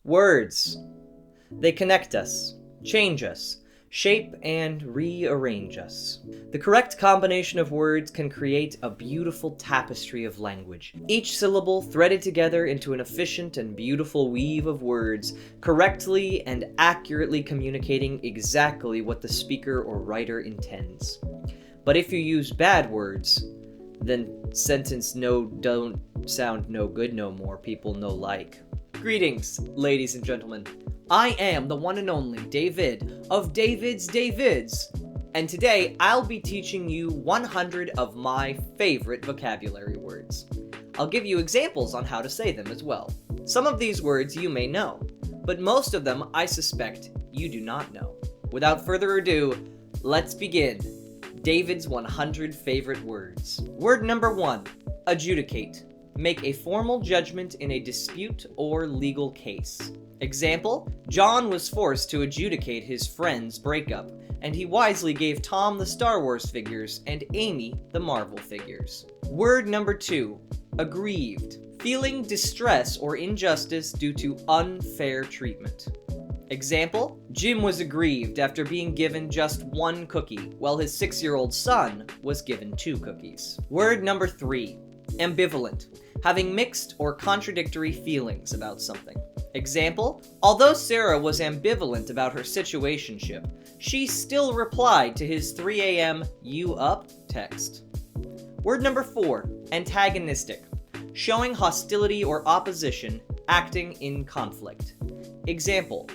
Words. They connect us, change us, shape and rearrange us. The correct combination of words can create a beautiful tapestry of language, each syllable threaded together into an efficient and beautiful weave of words, correctly and accurately communicating exactly what the speaker or writer intends. But if you use bad words, then sentence no don't sound no good no more, people no like. Greetings, ladies and gentlemen. I am the one and only David of David's Davids, and today I'll be teaching you 100 of my favorite vocabulary words. I'll give you examples on how to say them as well. Some of these words you may know, but most of them I suspect you do not know. Without further ado, let's begin. David's 100 favorite words. Word number 1, adjudicate. Make a formal judgment in a dispute or legal case. Example, John was forced to adjudicate his friend's breakup, and he wisely gave Tom the Star Wars figures and Amy the Marvel figures. Word number 2, aggrieved. Feeling distress or injustice due to unfair treatment. Example, Jim was aggrieved after being given just one cookie, while his 6-year-old son was given 2 cookies. Word number 3, ambivalent. Having mixed or contradictory feelings about something. Example, although Sarah was ambivalent about her situationship, she still replied to his 3 a.m. "You up?" text. Word number 4, antagonistic. Showing hostility or opposition, acting in conflict. Example,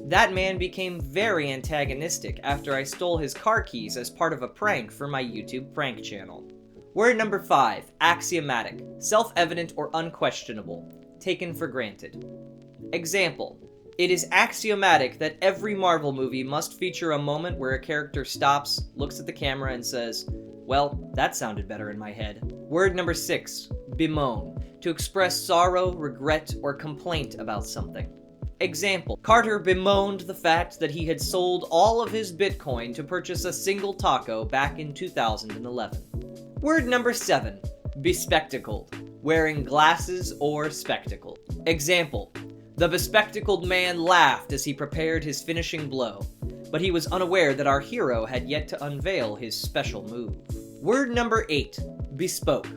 that man became very antagonistic after I stole his car keys as part of a prank for my YouTube prank channel. Word number 5, axiomatic. Self-evident or unquestionable. Taken for granted. Example, it is axiomatic that every Marvel movie must feature a moment where a character stops, looks at the camera, and says, well, that sounded better in my head. Word number 6, bemoan. To express sorrow, regret, or complaint about something. Example, Carter bemoaned the fact that he had sold all of his Bitcoin to purchase a single taco back in 2011. Word number 7, bespectacled. Wearing glasses or spectacles. Example, the bespectacled man laughed as he prepared his finishing blow, but he was unaware that our hero had yet to unveil his special move. Word number 8, bespoke.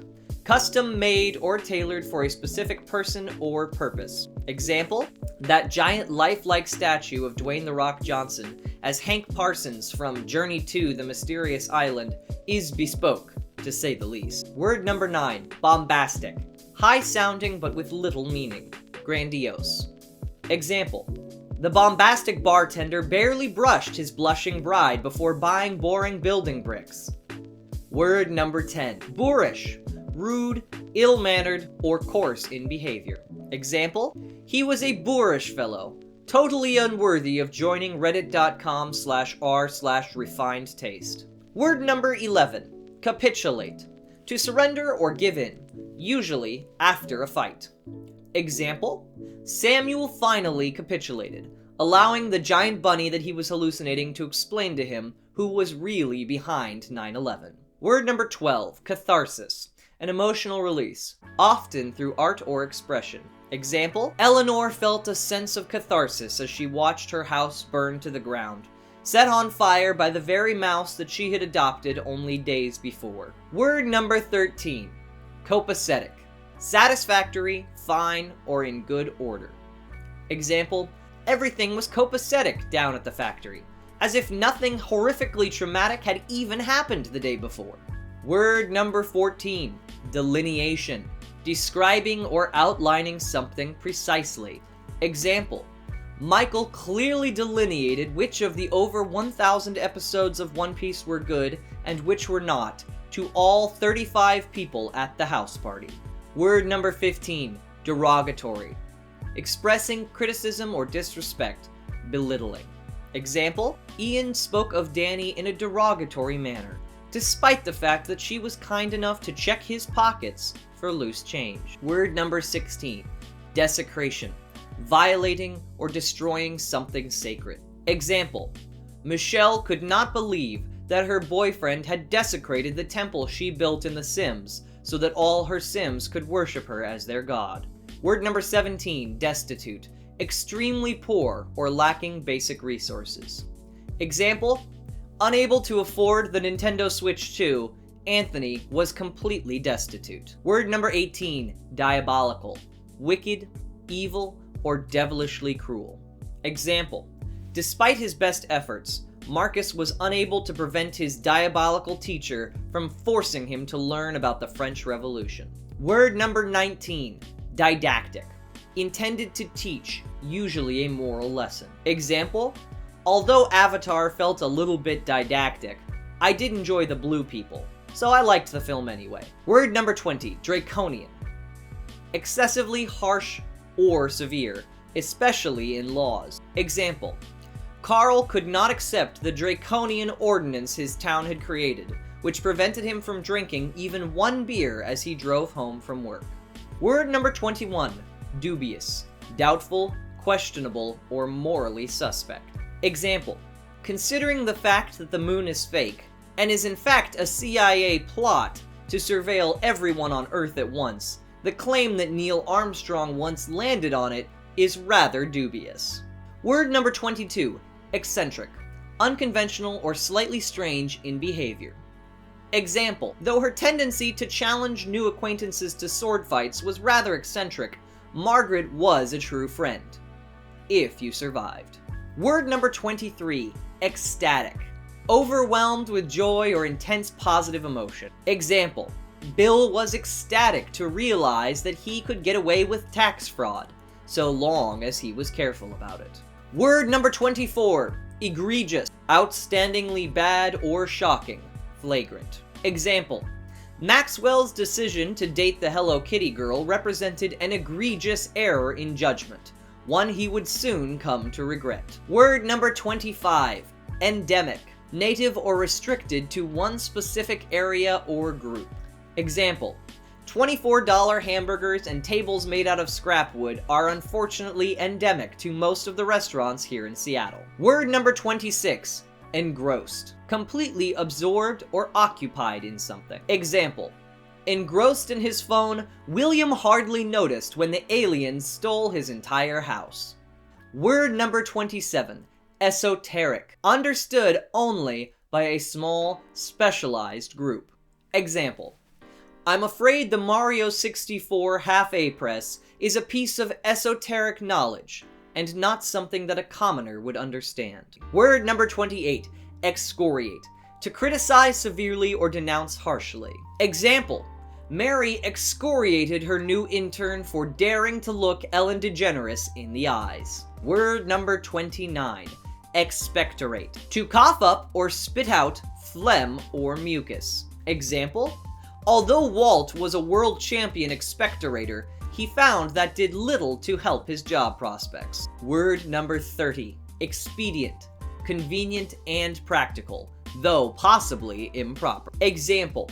Custom made or tailored for a specific person or purpose. Example, that giant lifelike statue of Dwayne "The Rock" Johnson as Hank Parsons from Journey to the Mysterious Island is bespoke, to say the least. Word number 9, bombastic. High-sounding but with little meaning. Grandiose. Example, the bombastic bartender barely brushed his blushing bride before buying boring building bricks. Word number 10, boorish. Rude, ill-mannered, or coarse in behavior. Example, he was a boorish fellow, totally unworthy of joining reddit.com/r/refined taste. Word number 11, capitulate. To surrender or give in, usually after a fight. Example, Samuel finally capitulated, allowing the giant bunny that he was hallucinating to explain to him who was really behind 9/11. Word number 12, catharsis. An emotional release, often through art or expression. Example, Eleanor felt a sense of catharsis as she watched her house burn to the ground, set on fire by the very mouse that she had adopted only days before. Word number 13, copacetic. Satisfactory, fine, or in good order. Example, everything was copacetic down at the factory, as if nothing horrifically traumatic had even happened the day before. Word number 14, delineation. Describing or outlining something precisely. Example, Michael clearly delineated which of the over 1,000 episodes of One Piece were good and which were not to all 35 people at the house party. Word number 15, derogatory. Expressing criticism or disrespect, belittling. Example, Ian spoke of Danny in a derogatory manner, despite the fact that she was kind enough to check his pockets for loose change. Word number 16, desecration. Violating or destroying something sacred. Example, Michelle could not believe that her boyfriend had desecrated the temple she built in The Sims so that all her Sims could worship her as their god. Word number 17, destitute. extremely poor or lacking basic resources. Example, unable to afford the Nintendo Switch 2, Anthony was completely destitute. Word number 18, diabolical, wicked, evil, or devilishly cruel. Example, despite his best efforts, Marcus was unable to prevent his diabolical teacher from forcing him to learn about the French Revolution. Word number 19, didactic, intended to teach, usually a moral lesson. Example, although Avatar felt a little bit didactic, I did enjoy the blue people, so I liked the film anyway. Word number 20, draconian, excessively harsh or severe, especially in laws. Example, Carl could not accept the draconian ordinance his town had created, which prevented him from drinking even one beer as he drove home from work. Word number 21, dubious, doubtful, questionable, or morally suspect. Example, considering the fact that the moon is fake, and is in fact a CIA plot to surveil everyone on Earth at once, the claim that Neil Armstrong once landed on it is rather dubious. Word number 22, eccentric, unconventional or slightly strange in behavior. Example, though her tendency to challenge new acquaintances to sword fights was rather eccentric, Margaret was a true friend. If you survived. Word number 23, ecstatic, overwhelmed with joy or intense positive emotion. Example, Bill was ecstatic to realize that he could get away with tax fraud, so long as he was careful about it. Word number 24, egregious, outstandingly bad or shocking, flagrant. Example, Maxwell's decision to date the Hello Kitty girl represented an egregious error in judgment, one he would soon come to regret. Word number 25, endemic, native or restricted to one specific area or group. Example, $24 hamburgers and tables made out of scrap wood are unfortunately endemic to most of the restaurants here in Seattle. Word number 26, engrossed, completely absorbed or occupied in something. Example, engrossed in his phone, William hardly noticed when the aliens stole his entire house. Word number 27, esoteric, understood only by a small, specialized group. Example, I'm afraid the Mario 64 half-A press is a piece of esoteric knowledge, and not something that a commoner would understand. Word number 28, excoriate, to criticize severely or denounce harshly. Example, Mary excoriated her new intern for daring to look Ellen DeGeneres in the eyes. Word number 29, expectorate, to cough up or spit out phlegm or mucus. Example, although Walt was a world champion expectorator, he found that did little to help his job prospects. Word number 30, expedient, convenient and practical, though possibly improper. Example,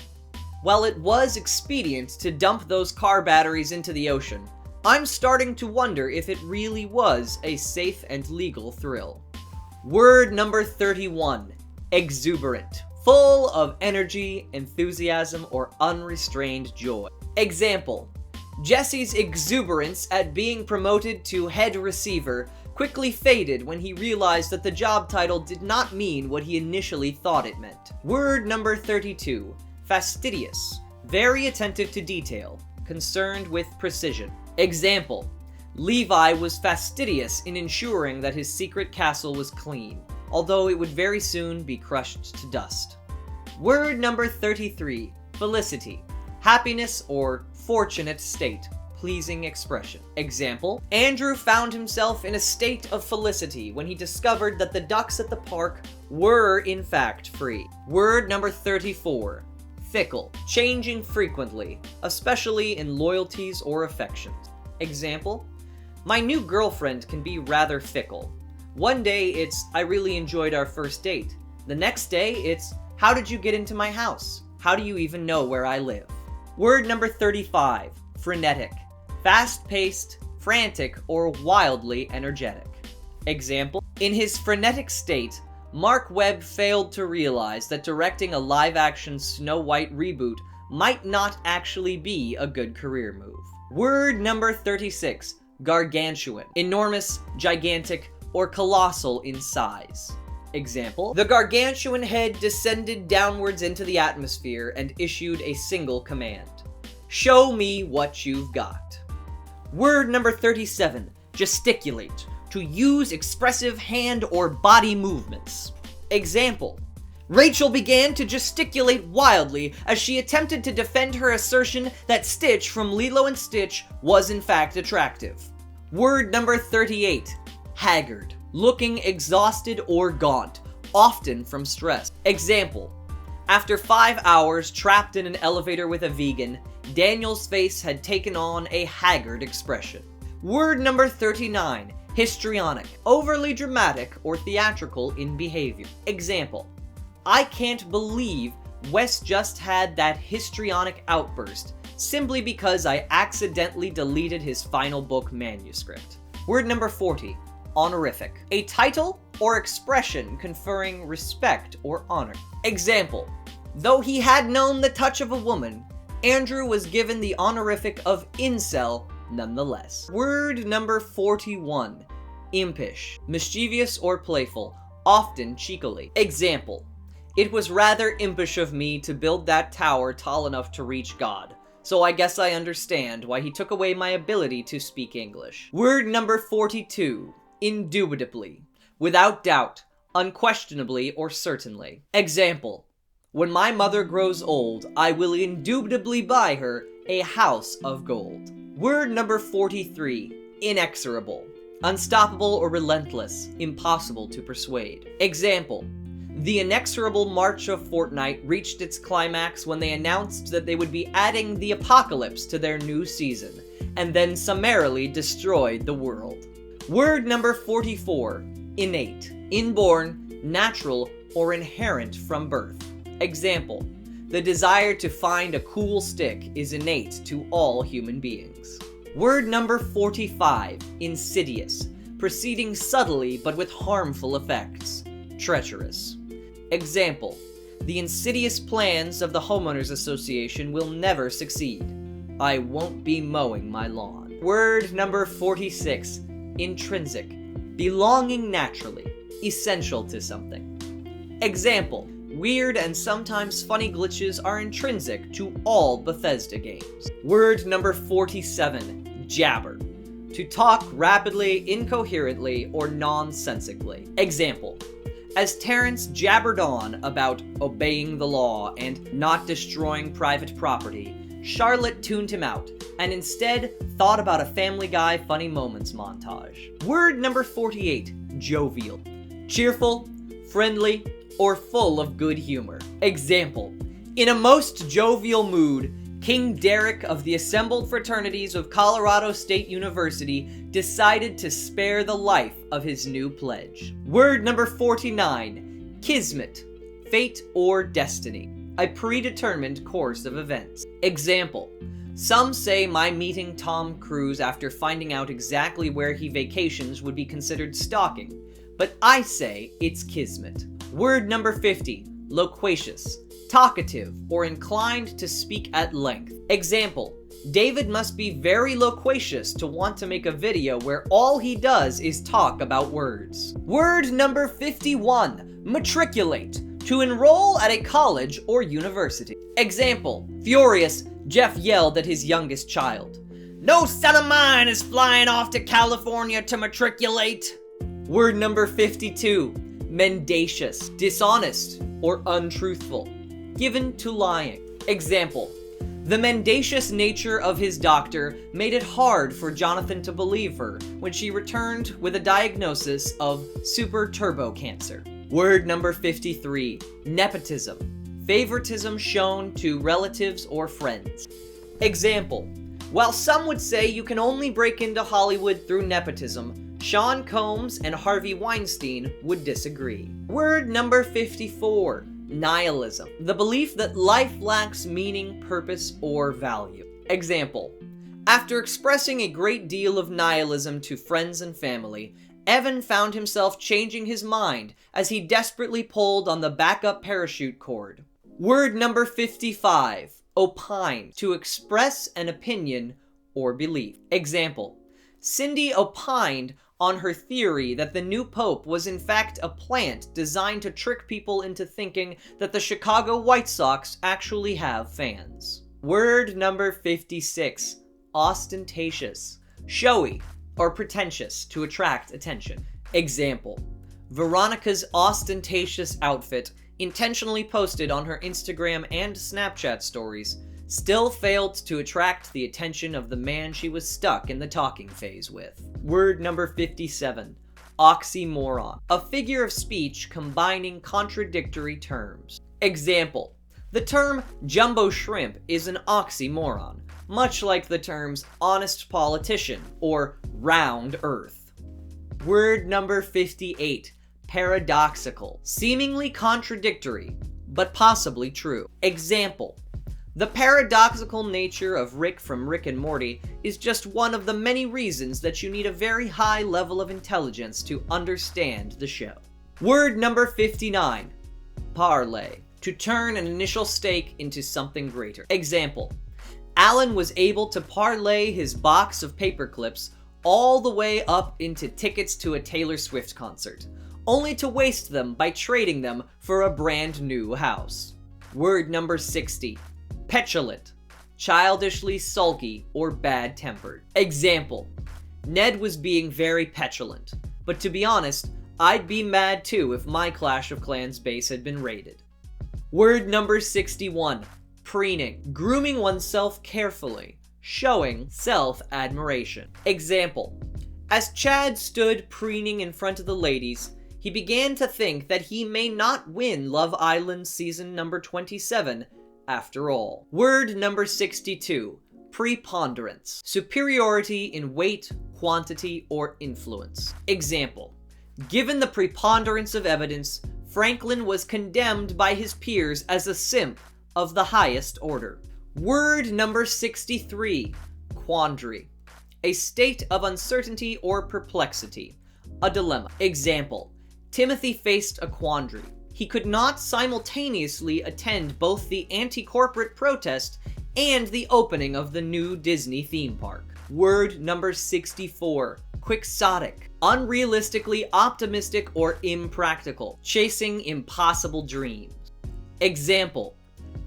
while it was expedient to dump those car batteries into the ocean, I'm starting to wonder if it really was a safe and legal thrill. Word number 31, exuberant, full of energy, enthusiasm, or unrestrained joy. Example, Jesse's exuberance at being promoted to head receiver quickly faded when he realized that the job title did not mean what he initially thought it meant. Word number 32, fastidious, very attentive to detail, concerned with precision. Example, Levi was fastidious in ensuring that his secret castle was clean, although it would very soon be crushed to dust. Word number 33, felicity, happiness or fortunate state, pleasing expression. Example, Andrew found himself in a state of felicity when he discovered that the ducks at the park were in fact free. Word number 34, fickle, changing frequently, especially in loyalties or affections. Example, my new girlfriend can be rather fickle. One day it's, I really enjoyed our first date. The next day it's, how did you get into my house? How do you even know where I live? Word number 35, frenetic, fast-paced, frantic, or wildly energetic. Example, in his frenetic state, Mark Webb failed to realize that directing a live-action Snow White reboot might not actually be a good career move. Word number 36, gargantuan, enormous, gigantic, or colossal in size. Example, the gargantuan head descended downwards into the atmosphere and issued a single command. Show me what you've got. Word number 37, gesticulate, to use expressive hand or body movements. Example, Rachel began to gesticulate wildly as she attempted to defend her assertion that Stitch from Lilo and Stitch was in fact attractive. Word number 38, haggard, looking exhausted or gaunt, often from stress. Example, after 5 hours trapped in an elevator with a vegan, Daniel's face had taken on a haggard expression. Word number 39, histrionic, overly dramatic or theatrical in behavior. Example, I can't believe Wes just had that histrionic outburst simply because I accidentally deleted his final book manuscript. Word number 40, honorific, a title or expression conferring respect or honor. Example, though he had known the touch of a woman, Andrew was given the honorific of incel nonetheless. Word number 41, impish, mischievous or playful, often cheekily. Example, it was rather impish of me to build that tower tall enough to reach God, so I guess I understand why he took away my ability to speak English. Word number 42, indubitably, without doubt, unquestionably or certainly. Example, when my mother grows old, I will indubitably buy her a house of gold. Word number 43, inexorable, unstoppable or relentless, impossible to persuade. Example, the inexorable March of Fortnite reached its climax when they announced that they would be adding the apocalypse to their new season, and then summarily destroyed the world. Word number 44, innate, inborn, natural, or inherent from birth. Example, the desire to find a cool stick is innate to all human beings. Word number 45, insidious, proceeding subtly but with harmful effects. Treacherous. Example, the insidious plans of the homeowners association will never succeed. I won't be mowing my lawn. Word number 46, intrinsic, belonging naturally, essential to something. Example, weird and sometimes funny glitches are intrinsic to all Bethesda games. Word number 47, jabber, to talk rapidly, incoherently, or nonsensically. Example, as Terrence jabbered on about obeying the law and not destroying private property, Charlotte tuned him out and instead thought about a Family Guy funny moments montage. Word number 48, jovial, cheerful, friendly, or full of good humor. Example, in a most jovial mood, King Derek of the assembled fraternities of Colorado State University decided to spare the life of his new pledge. Word number 49, kismet, fate or destiny, a predetermined course of events. Example, some say my meeting Tom Cruise after finding out exactly where he vacations would be considered stalking, but I say it's kismet. Word number 50, loquacious, talkative, or inclined to speak at length. Example, David must be very loquacious to want to make a video where all he does is talk about words. Word number 51, matriculate, to enroll at a college or university. Example, furious, Jeff yelled at his youngest child, "No son of mine is flying off to California to matriculate." Word number 52, mendacious, dishonest, or untruthful, given to lying. Example, the mendacious nature of his doctor made it hard for Jonathan to believe her when she returned with a diagnosis of super turbo cancer. Word number 53, nepotism, favoritism shown to relatives or friends. Example, while some would say you can only break into Hollywood through nepotism, Sean Combs and Harvey Weinstein would disagree. Word number 54, nihilism, the belief that life lacks meaning, purpose, or value. Example, after expressing a great deal of nihilism to friends and family, Evan found himself changing his mind as he desperately pulled on the backup parachute cord. Word number 55, opine, to express an opinion or belief. Example, Cindy opined on her theory that the new pope was in fact a plant designed to trick people into thinking that the Chicago White Sox actually have fans. Word number 56. Ostentatious. Showy or pretentious to attract attention. Example: Veronica's ostentatious outfit, intentionally posted on her Instagram and Snapchat stories, still failed to attract the attention of the man she was stuck in the talking phase with. Word number 57. Oxymoron. A figure of speech combining contradictory terms. Example: the term jumbo shrimp is an oxymoron, much like the terms honest politician or round earth. Word number 58. Paradoxical. Seemingly contradictory, but possibly true. Example: the paradoxical nature of Rick from Rick and Morty is just one of the many reasons that you need a very high level of intelligence to understand the show. Word number 59. Parlay. To turn an initial stake into something greater. Example: Alan was able to parlay his box of paper clips all the way up into tickets to a Taylor Swift concert, only to waste them by trading them for a brand new house. Word number 60. Petulant. Childishly sulky or bad-tempered. Example: Ned was being very petulant, but to be honest, I'd be mad too if my Clash of Clans base had been raided. Word number 61. Preening. Grooming oneself carefully, showing self-admiration. Example: as Chad stood preening in front of the ladies, he began to think that he may not win Love Island season number 27 after all. Word number 62. Preponderance. Superiority in weight, quantity, or influence. Example: given the preponderance of evidence, Franklin was condemned by his peers as a simp of the highest order. Word number 63. Quandary. A state of uncertainty or perplexity. A dilemma. Example: Timothy faced a quandary. He could not simultaneously attend both the anti-corporate protest and the opening of the new Disney theme park. Word number 64. Quixotic. Unrealistically optimistic or impractical. Chasing impossible dreams. Example: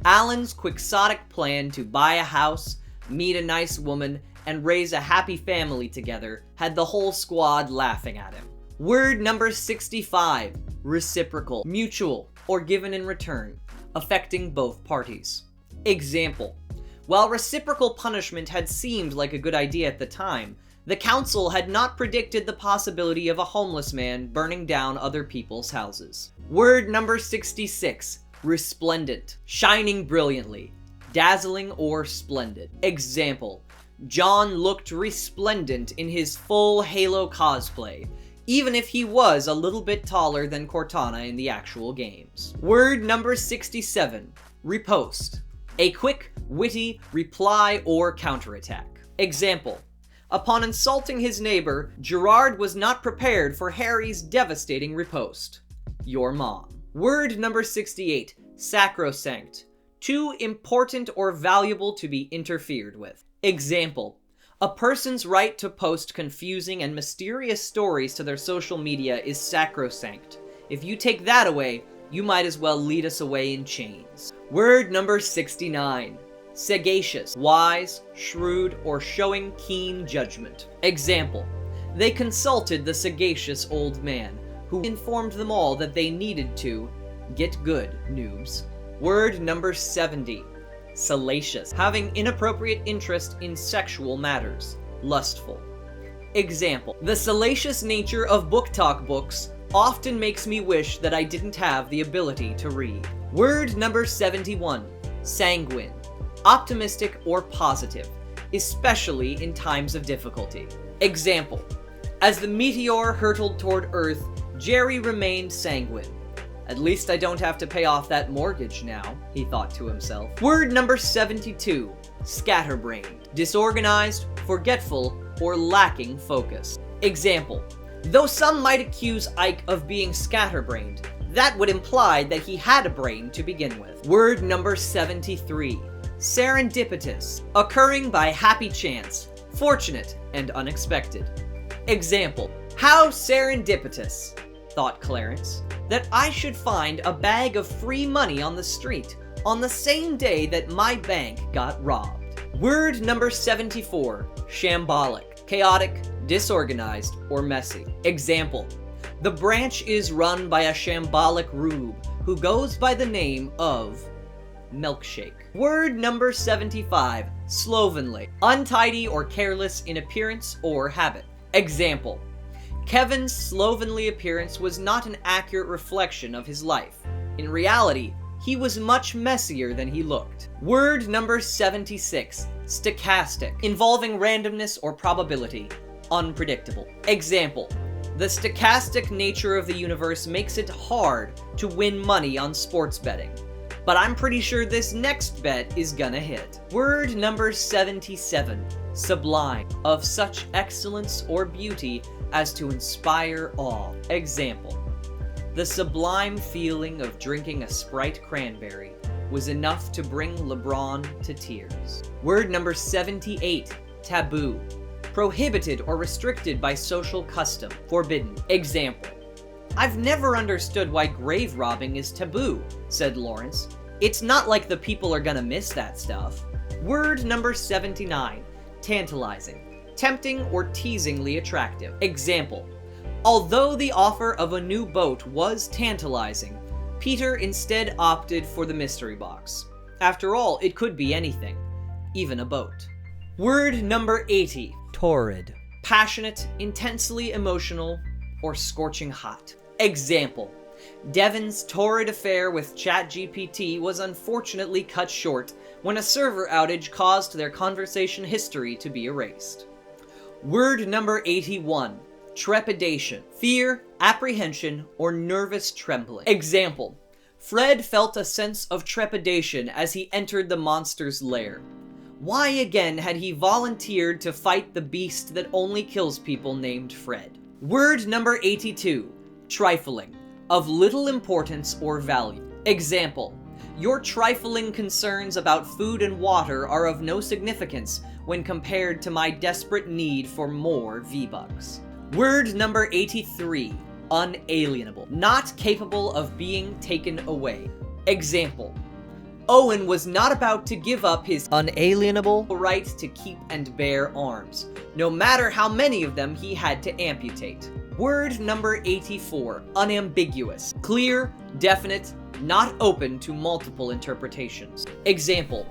Alan's quixotic plan to buy a house, meet a nice woman, and raise a happy family together had the whole squad laughing at him. Word number 65. Reciprocal. Mutual or given in return, affecting both parties. Example: while reciprocal punishment had seemed like a good idea at the time, the council had not predicted the possibility of a homeless man burning down other people's houses. Word number 66. Resplendent. Shining brilliantly, dazzling or splendid. Example: John looked resplendent in his full Halo cosplay, even if he was a little bit taller than Cortana in the actual games. Word number 67. Riposte. A quick, witty reply or counterattack. Example: upon insulting his neighbor, Gerard was not prepared for Harry's devastating riposte. Your mom. Word number 68. Sacrosanct. Too important or valuable to be interfered with. Example: a person's right to post confusing and mysterious stories to their social media is sacrosanct. If you take that away, you might as well lead us away in chains. Word number 69. Sagacious. Wise, shrewd, or showing keen judgment. Example: they consulted the sagacious old man, who informed them all that they needed to get good, noobs. Word number 70. Salacious. Having inappropriate interest in sexual matters. Lustful. Example: the salacious nature of book talk books often makes me wish that I didn't have the ability to read. Word number 71. Sanguine. Optimistic or positive, especially in times of difficulty. Example: as the meteor hurtled toward Earth, Jerry remained sanguine. At least I don't have to pay off that mortgage now, he thought to himself. Word number 72. Scatterbrained. Disorganized, forgetful, or lacking focus. Example: though some might accuse Ike of being scatterbrained, that would imply that he had a brain to begin with. Word number 73. Serendipitous. Occurring by happy chance, fortunate and unexpected. Example, how serendipitous, thought Clarence, that I should find a bag of free money on the street on the same day that my bank got robbed. Word number 74, shambolic, chaotic, disorganized, or messy. Example, the branch is run by a shambolic rube who goes by the name of milkshake. Word number 75, slovenly, untidy or careless in appearance or habit. Example, Kevin's slovenly appearance was not an accurate reflection of his life. In reality, he was much messier than he looked. Word number 76, stochastic, involving randomness or probability, unpredictable. Example, the stochastic nature of the universe makes it hard to win money on sports betting. But I'm pretty sure this next bet is gonna hit. Word number 77, sublime, of such excellence or beauty as to inspire awe. Example, the sublime feeling of drinking a Sprite cranberry was enough to bring LeBron to tears. Word number 78, taboo, prohibited or restricted by social custom, forbidden. Example, I've never understood why grave robbing is taboo, said Lawrence. It's not like the people are gonna miss that stuff. Word number 79, tantalizing, tempting or teasingly attractive. Example, although the offer of a new boat was tantalizing, Peter instead opted for the mystery box. After all, it could be anything, even a boat. Word number 80, torrid, passionate, intensely emotional, or scorching hot. Example, Devin's torrid affair with ChatGPT was unfortunately cut short when a server outage caused their conversation history to be erased. Word number 81, trepidation, fear, apprehension, or nervous trembling. Example, Fred felt a sense of trepidation as he entered the monster's lair. Why again had he volunteered to fight the beast that only kills people named Fred? Word number 82, trifling, of little importance or value. Example, your trifling concerns about food and water are of no significance when compared to my desperate need for more V-Bucks. Word number 83, unalienable, not capable of being taken away. Example, Owen was not about to give up his unalienable right to keep and bear arms, no matter how many of them he had to amputate. Word number 84, unambiguous, clear, definite, not open to multiple interpretations. Example,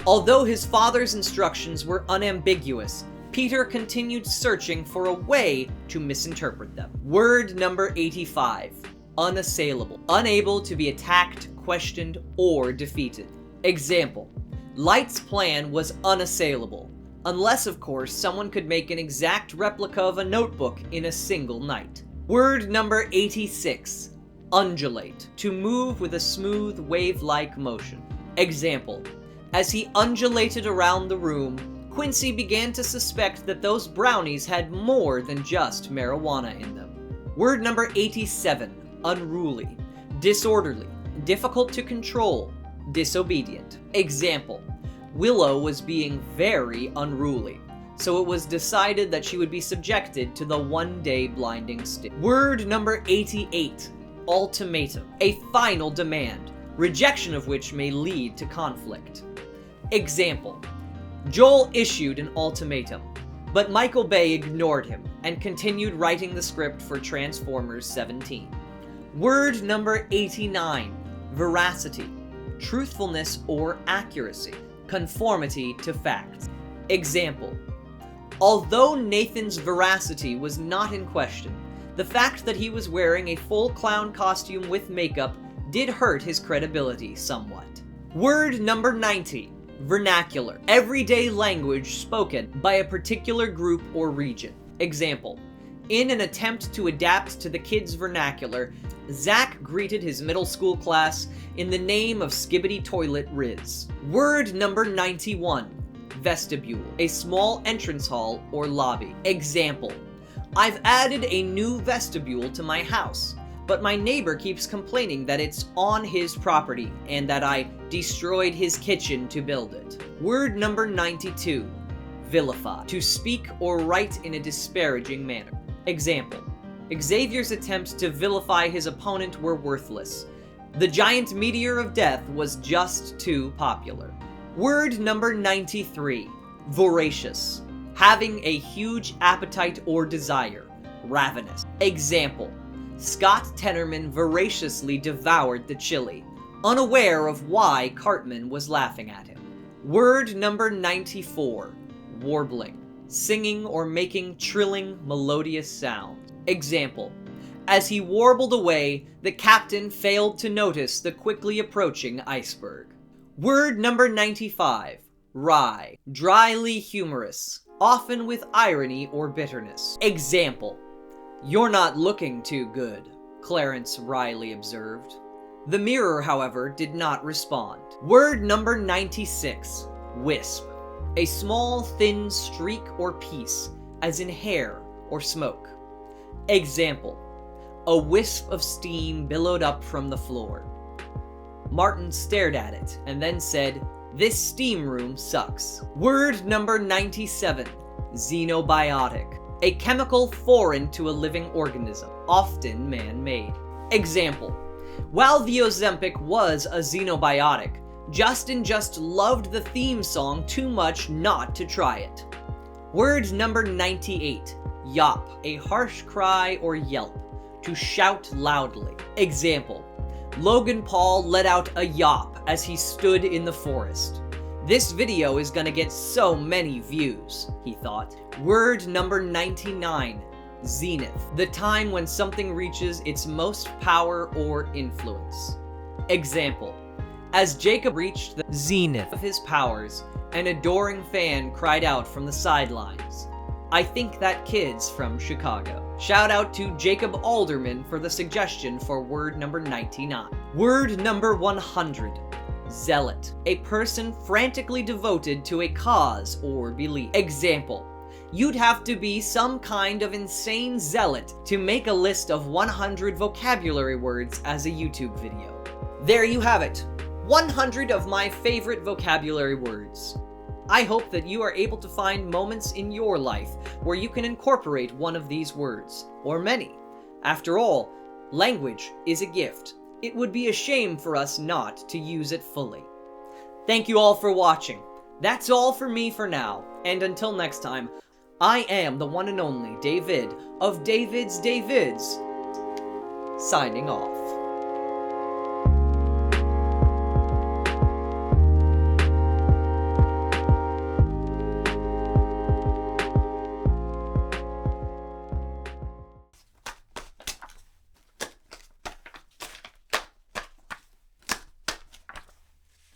although his father's instructions were unambiguous, Peter continued searching for a way to misinterpret them. Word number 85, unassailable, unable to be attacked, questioned, or defeated. Example, Light's plan was unassailable, unless of course someone could make an exact replica of a notebook in a single night. Word number 86, undulate, to move with a smooth wave-like motion. Example, as he undulated around the room, Quincy began to suspect that those brownies had more than just marijuana in them. Word number 87, unruly, disorderly, difficult to control, disobedient. Example, Willow was being very unruly, so it was decided that she would be subjected to the one-day blinding stick. Word number 88, ultimatum, a final demand, rejection of which may lead to conflict. Example, Joel issued an ultimatum, but Michael Bay ignored him and continued writing the script for Transformers 17. Word number 89, veracity, truthfulness or accuracy, conformity to facts. Example, although Nathan's veracity was not in question, the fact that he was wearing a full clown costume with makeup did hurt his credibility somewhat. Word number 90, vernacular, everyday language spoken by a particular group or region. Example, in an attempt to adapt to the kids' vernacular, Zach greeted his middle school class in the name of Skibbity Toilet Riz. Word number 91, vestibule, a small entrance hall or lobby. Example, I've added a new vestibule to my house, but my neighbor keeps complaining that it's on his property and that I destroyed his kitchen to build it. Word number 92, vilify, to speak or write in a disparaging manner. Example: Xavier's attempts to vilify his opponent were worthless. The giant meteor of death was just too popular. Word number 93. Voracious. Having a huge appetite or desire. Ravenous. Example: Scott Tenorman voraciously devoured the chili, unaware of why Cartman was laughing at him. Word number 94. Warbling. Singing or making trilling, melodious sounds. Example: As he warbled away, the captain failed to notice the quickly approaching iceberg. Word number 95. Wry. Dryly humorous, often with irony or bitterness. Example: You're not looking too good, Clarence wryly observed. The mirror, however, did not respond. Word number 96. Wisp. A small, thin streak or piece, as in hair or smoke. Example: A wisp of steam billowed up from the floor. Martin stared at it and then said, "This steam room sucks." Word number 97. Xenobiotic. A chemical foreign to a living organism, often man-made. Example: While the Ozempic was a xenobiotic, Justin just loved the theme song too much not to try it. Word number 98. Yawp. A harsh cry or yelp. To shout loudly. Example: Logan Paul let out a yawp as he stood in the forest. This video is gonna get so many views, he thought. Word number 99. Zenith. The time when something reaches its most power or influence. Example: As Jacob reached the zenith of his powers, an adoring fan cried out from the sidelines, "I think that kid's from Chicago." Shout out to Jacob Alderman for the suggestion for word number 99. Word number 100. Zealot. A person frantically devoted to a cause or belief. Example: You'd have to be some kind of insane zealot to make a list of 100 vocabulary words as a YouTube video. There you have it. 100 of my favorite vocabulary words. I hope that you are able to find moments in your life where you can incorporate one of these words, or many. After all, language is a gift. It would be a shame for us not to use it fully. Thank you all for watching. That's all for me for now, and until next time, I am the one and only David of David's Davids, signing off.